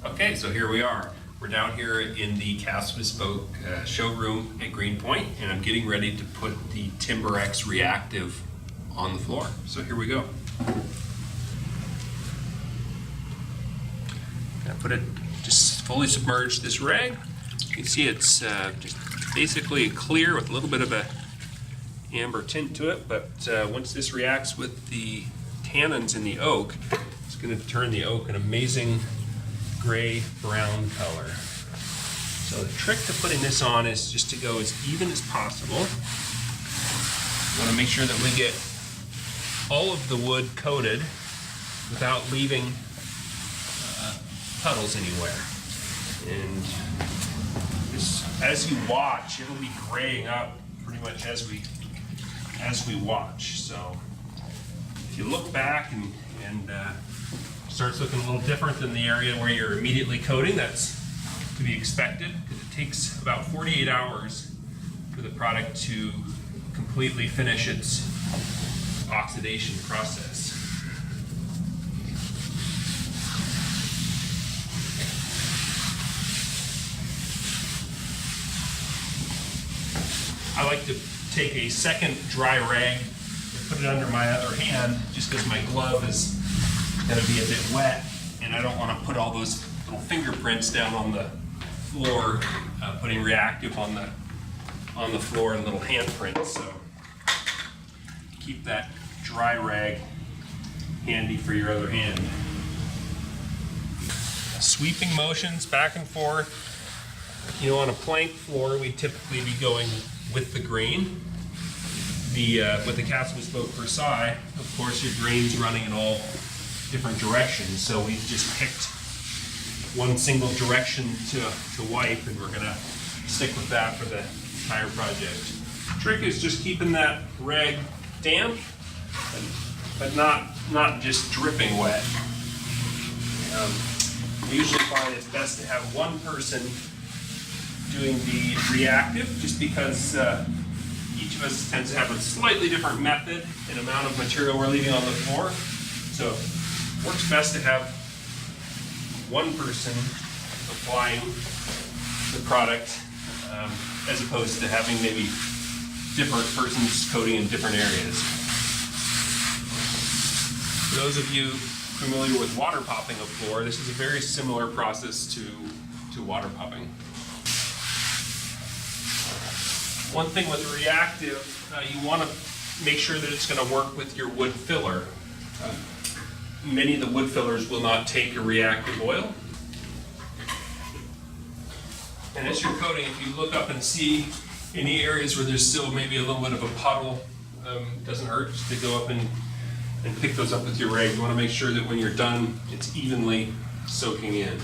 Okay, so here we are. We're down here in the Cast Bespoke showroom at Greenpointe, and I'm getting ready to put the Timberx reactive on the floor. So here we go. Gonna put it, just fully submerge this rag. You can see it's just basically clear with a little bit of a amber tint to it, but once this reacts with the tannins in the oak, it's going to turn the oak an amazing gray-brown color. So the trick to putting this on is just to go as even as possible. You want to make sure that we get all of the wood coated without leaving puddles anywhere. And this, as you watch, it'll be graying up pretty much as we watch. So if you look back and starts looking a little different than the area where you're immediately coating, that's to be expected, because it takes about 48 hours for the product to completely finish its oxidation process. I like to take a second dry rag and put it under my other hand, just because my glove is going to be a bit wet, and I don't want to put all those little fingerprints down on the floor, putting reactive on the floor and little handprints. So keep that dry rag handy for your other hand. Sweeping motions back and forth. You know, on a plank floor, we typically be going with the grain. With the Cast Bespoke Versailles, of course, your grain's running in all different directions, so we've just picked one single direction to wipe, and we're gonna stick with that for the entire project. The trick is just keeping that rag damp, but not just dripping wet. We usually find it's best to have one person doing the reactive, just because each of us tends to have a slightly different method and amount of material we're leaving on the floor. So it works best to have one person applying the product as opposed to having maybe different persons coating in different areas. For those of you familiar with water popping a floor, this is a very similar process to water popping. One thing with reactive, you want to make sure that it's going to work with your wood filler. Many of the wood fillers will not take a reactive oil. And as you're coating, if you look up and see any areas where there's still maybe a little bit of a puddle, it doesn't hurt just to go up and pick those up with your rag. You want to make sure that when you're done, it's evenly soaking in.